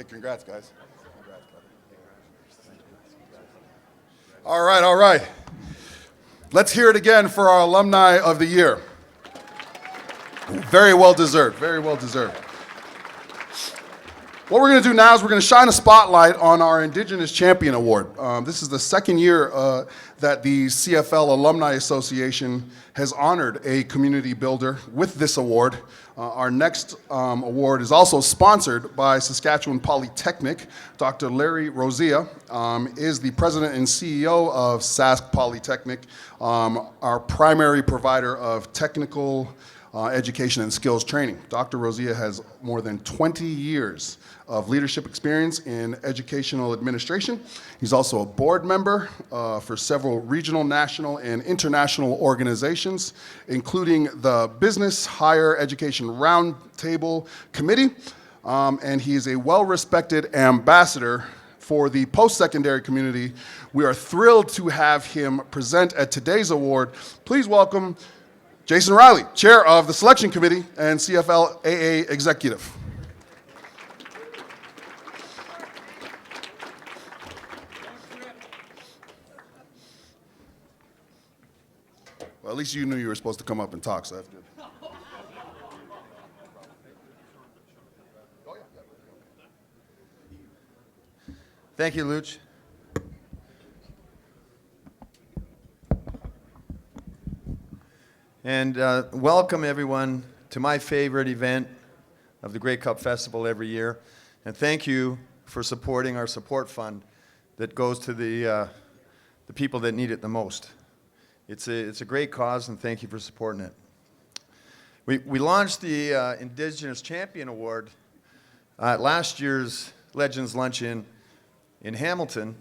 Hey, congrats, guys. Congrats, brother. All right, all right. Let's hear it again for our alumni of the year. Very well deserved, very well deserved. What we're going to do now is we're going to shine a spotlight on our Indigenous Champion Award. This is the second year that the CFL Alumni Association has honored a community builder with this award. Our next award is also sponsored by Saskatchewan Polytechnic. Dr. Larry Rosier is the president and CEO of Sask Polytechnic, our primary provider of technical education and skills training. Dr. Rosier has more than 20 years of leadership experience in educational administration. He's also a board member for several regional, national, and international organizations, including the Business Higher Education Roundtable Committee, and he is a well-respected ambassador for the post-secondary community. We are thrilled to have him present at today's award. Please welcome Jason Riley, Chair of the Selection Committee and CFLAA Executive. Well, at least you knew you were supposed to come up and talk, so that's good. Thank you, Luch. And welcome, everyone, to my favorite event of the Grey Cup Festival every year. And thank you for supporting our support fund that goes to the people that need it the most. It's a great cause, and thank you for supporting it. We launched the Indigenous Champion Award at last year's Legends Luncheon in Hamilton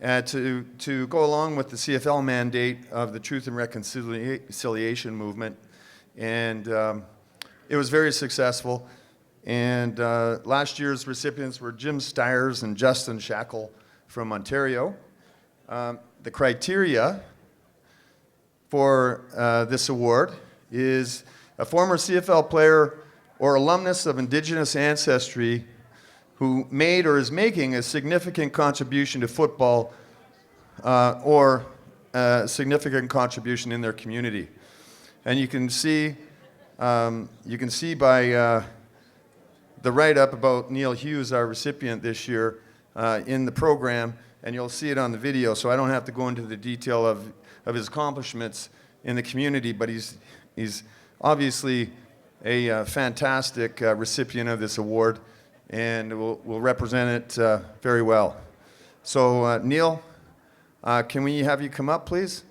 to go along with the CFL mandate of the Truth and Reconciliation movement. And it was very successful. And last year's recipients were Jim Stiers and Justin Shackle from Ontario. The criteria for this award is a former CFL player or alumnus of Indigenous ancestry who made or is making a significant contribution to football or a significant contribution in their community. And you can see by the write-up about Neal Hughes, our recipient this year, in the program, and you'll see it on the video, so I don't have to go into the detail of his accomplishments in the community, but he's obviously a fantastic recipient of this award, and will represent it very well. So Neal, can we have you come up, please?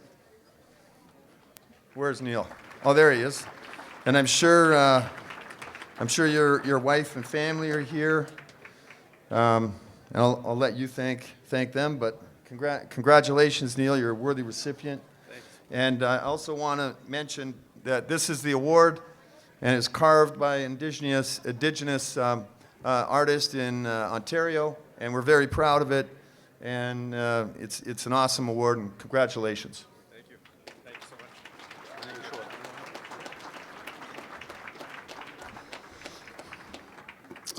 Where's Neal? Oh, there he is. And I'm sure your wife and family are here. And I'll let you thank them, but congratulations, Neal. You're a worthy recipient. Thanks. And I also want to mention that this is the award, and it's carved by Indigenous artist in Ontario, and we're very proud of it. And it's an awesome award, and congratulations. Thank you. Thank you so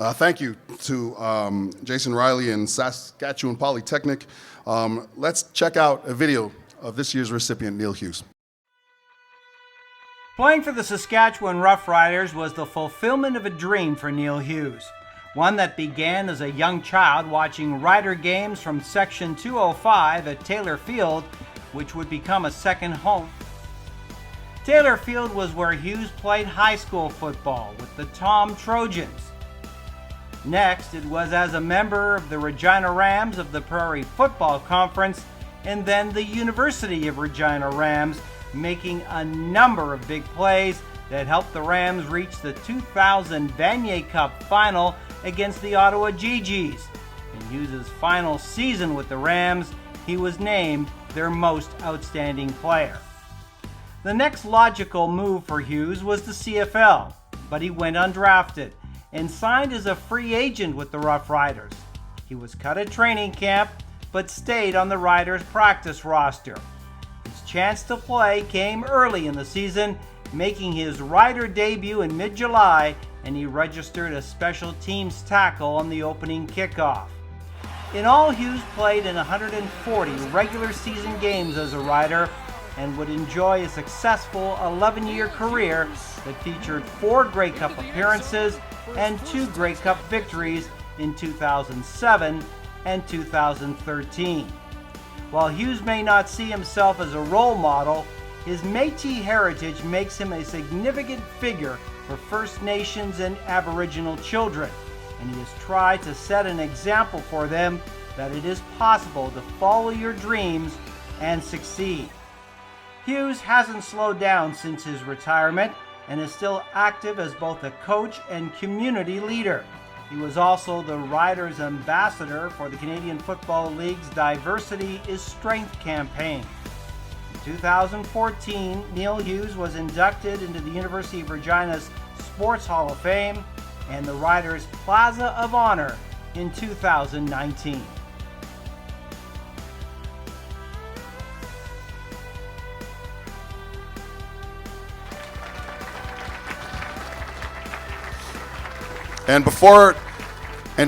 much. Thank you to Jason Riley and Saskatchewan Polytechnic. Let's check out a video of this year's recipient, Neal Hughes. Playing for the Saskatchewan Roughriders was the fulfillment of a dream for Neal Hughes, one that began as a young child watching Rider games from Section 205 at Taylor Field, which would become a second home. Taylor Field was where Hughes played high school football with the Tom Trojans. Next, it was as a member of the Regina Rams of the Prairie Football Conference, and then the University of Regina Rams, making a number of big plays that helped the Rams reach the 2000 Vanier Cup final against the Ottawa GGs. In Hughes' final season with the Rams, he was named their most outstanding player. The next logical move for Hughes was the CFL, but he went undrafted and signed as a free agent with the Rough Riders. He was cut at training camp, but stayed on the Riders' practice roster. His chance to play came early in the season, making his Rider debut in mid-July and he registered a special teams tackle on the opening kickoff. In all, Hughes played in 140 regular season games as a Rider and would enjoy a successful 11-year career that featured 4 Grey Cup appearances and 2 Grey Cup victories in 2007 and 2013. While Hughes may not see himself as a role model, his Métis heritage makes him a significant figure for First Nations and Aboriginal children, and he has tried to set an example for them that it is possible to follow your dreams and succeed. Hughes hasn't slowed down since his retirement and is still active as both a coach and community leader. He was also the Riders' ambassador for the Canadian Football League's Diversity is Strength campaign. In 2014, Neal Hughes was inducted into the University of Regina's Sports Hall of Fame and the Riders' Plaza of Honor in 2019. And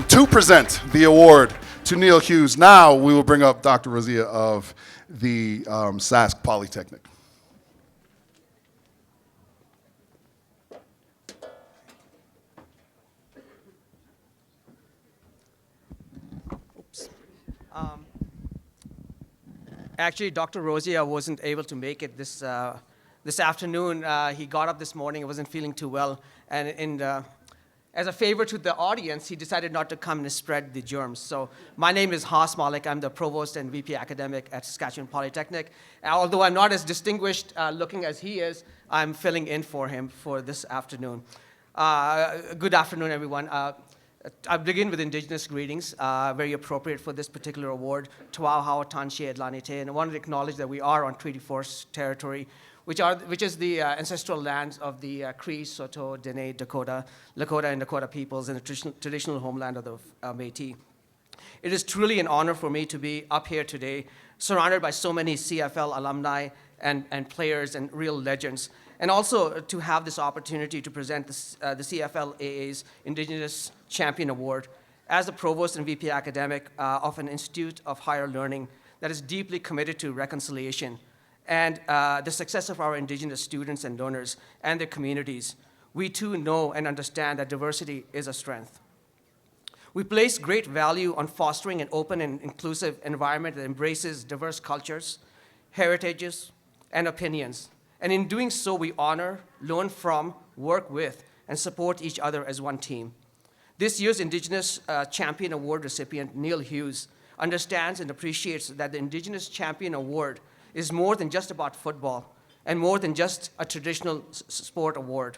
to present the award to Neal Hughes, now we will bring up Dr. Rozia of the Sask Polytechnic. Actually, Dr. Rozia wasn't able to make it this afternoon. He got up this morning, wasn't feeling too well, and as a favor to the audience, he decided not to come and spread the germs. So my name is Sask Polytech. I'm the Provost and VP Academic at Saskatchewan Polytechnic. Although I'm not as distinguished looking as he is, I'm filling in for him for this afternoon. Good afternoon, everyone. I'll begin with Indigenous greetings, very appropriate for this particular award. Twa Hawa Tanshe Atlanite, and I wanted to acknowledge that we are on Treaty 4's territory, which is the ancestral lands of the Cree, Saulteaux, Dene, Lakota, and Dakota peoples, and the traditional homeland of the Métis. It is truly an honor for me to be up here today, surrounded by so many CFL alumni and players and real legends, and also to have this opportunity to present the CFLAA's Indigenous Champion Award as the Provost and VP Academic of an Institute of Higher Learning that is deeply committed to reconciliation and the success of our Indigenous students and learners and their communities. We too know and understand that diversity is a strength. We place great value on fostering an open and inclusive environment that embraces diverse cultures, heritages, and opinions. And in doing so, we honor, learn from, work with, and support each other as one team. This year's Indigenous Champion Award recipient, Neal Hughes, understands and appreciates that the Indigenous Champion Award is more than just about football and more than just a traditional sport award.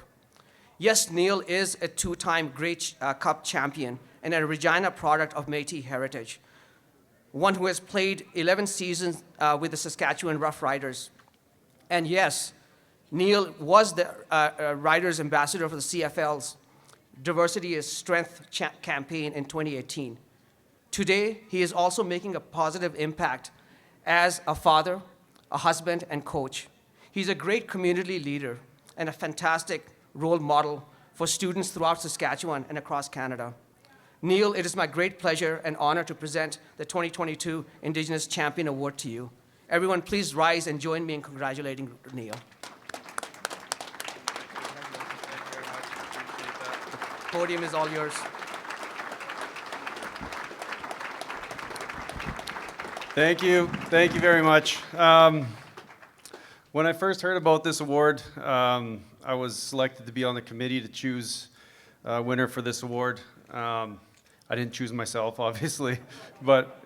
Yes, Neal is a 2-time Grey Cup champion and a Regina product of Métis heritage, one who has played 11 seasons with the Saskatchewan Roughriders. And yes, Neal was the Riders ambassador for the CFL's Diversity is Strength campaign in 2018. Today, he is also making a positive impact as a father, a husband, and coach. He's a great community leader and a fantastic role model for students throughout Saskatchewan and across Canada. Neal, it is my great pleasure and honor to present the 2022 Indigenous Champion Award to you. Everyone, please rise and join me in congratulating Neal. The podium is all yours. Thank you very much. When I first heard about this award, I was selected to be on the committee to choose a winner for this award. I didn't choose myself, obviously, but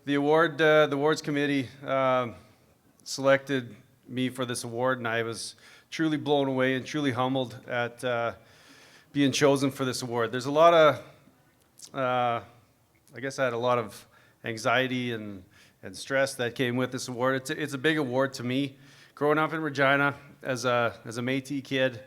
the awards committee selected me for this award, and I was truly blown away and truly humbled at being chosen for this award. There's a lot of, I guess I had a lot of anxiety and stress that came with this award. It's a big award to me. Growing up in Regina as a Métis kid,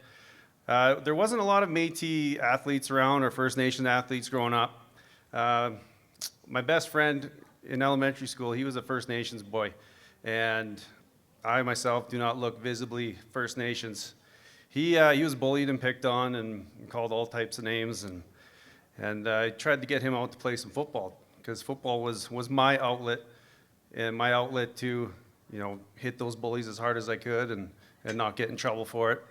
there wasn't a lot of Métis athletes around or First Nation athletes growing up. My best friend in elementary school, he was a First Nations boy, and I myself do not look visibly First Nations. he was bullied and picked on and called all types of names, and I tried to get him out to play some football, because football was my outlet, and my outlet to, you know, hit those bullies as hard as I could and not get in trouble for it.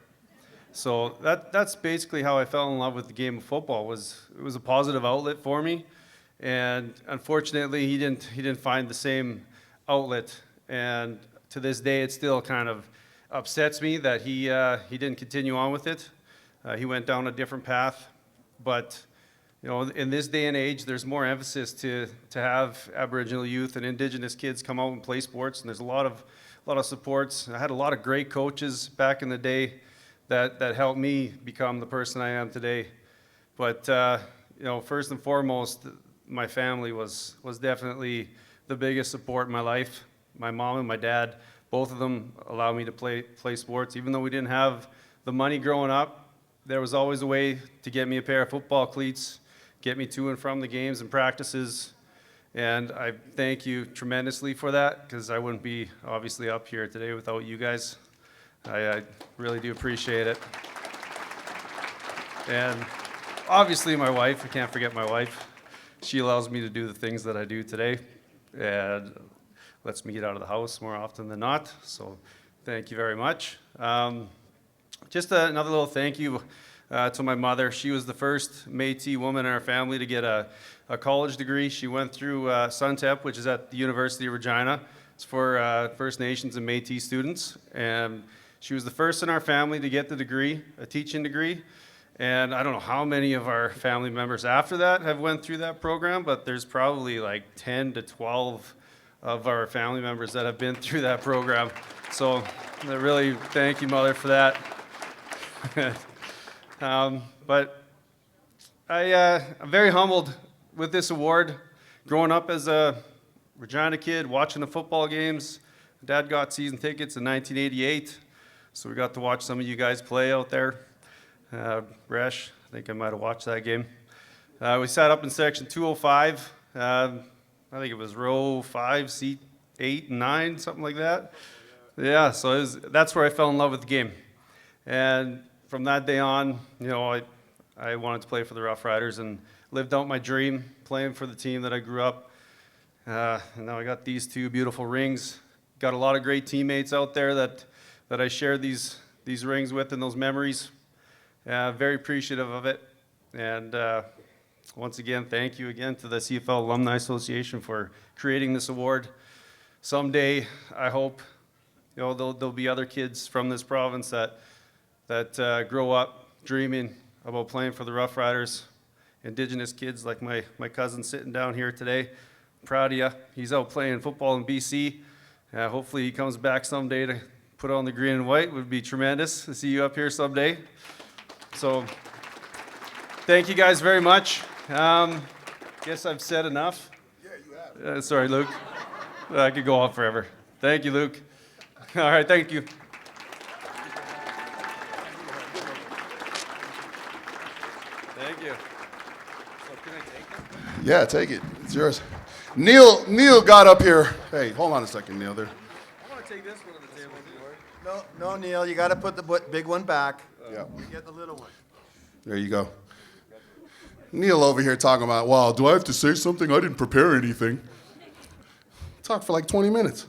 So that's basically how I fell in love with the game of football. It was a positive outlet for me, and unfortunately he didn't find the same outlet, and to this day it still kind of upsets me that he didn't continue on with it. He went down a different path, but you know, in this day and age, there's more emphasis to have Aboriginal youth and Indigenous kids come out and play sports, and there's a lot of supports. I had a lot of great coaches back in the day that helped me become the person I am today. But you know, first and foremost, my family was definitely the biggest support in my life. My mom and my dad, both of them allowed me to play sports. Even though we didn't have the money growing up, there was always a way to get me a pair of football cleats, get me to and from the games and practices. And I thank you tremendously for that, because I wouldn't be obviously up here today without you guys. I really do appreciate it. And obviously my wife, I can't forget my wife. She allows me to do the things that I do today and lets me get out of the house more often than not. So thank you very much. Just another little thank you to my mother. She was the first Métis woman in our family to get a college degree. She went through SUNTEP, which is at the University of Regina. It's for First Nations and Métis students. And she was the first in our family to get the degree, a teaching degree. And I don't know how many of our family members after that have went through that program, but there's probably like 10 to 12 of our family members that have been through that program. So I really thank you, Mother, for that. But I'm very humbled with this award. Growing up as a Regina kid, watching the football games, Dad got season tickets in 1988, so we got to watch some of you guys play out there. Resh, I think I might have watched that game. We sat up in section 205. I think it was row 5, seat 8 and 9, something like that. Yeah, so that's where I fell in love with the game. And from that day on, you know, I wanted to play for the Rough Riders and lived out my dream playing for the team that I grew up. And now I got these 2 beautiful rings. Got a lot of great teammates out there that I shared these rings with and those memories. Very appreciative of it. And once again, thank you again to the CFL Alumni Association for creating this award. Someday, I hope, you know, there'll be other kids from this province that grow up dreaming about playing for the Rough Riders. Indigenous kids like my cousin sitting down here today. Proud of you. He's out playing football in BC. Hopefully he comes back someday to put on the green and white. It would be tremendous to see you up here someday. So thank you guys very much. Guess I've said enough. Yeah, you have. Sorry, Luke. I could go on forever. Thank you, Luke. All right, thank you. Thank you. So can I take them? Yeah, take it. It's yours. Neal got up here. Hey, hold on a second, Neal. There. I want to take this one to the table. No, Neal, you got to put the big one back. Yeah. You get the little one. There you go. Neal over here talking about, well, do I have to say something? I didn't prepare anything. Talk for like 20 minutes.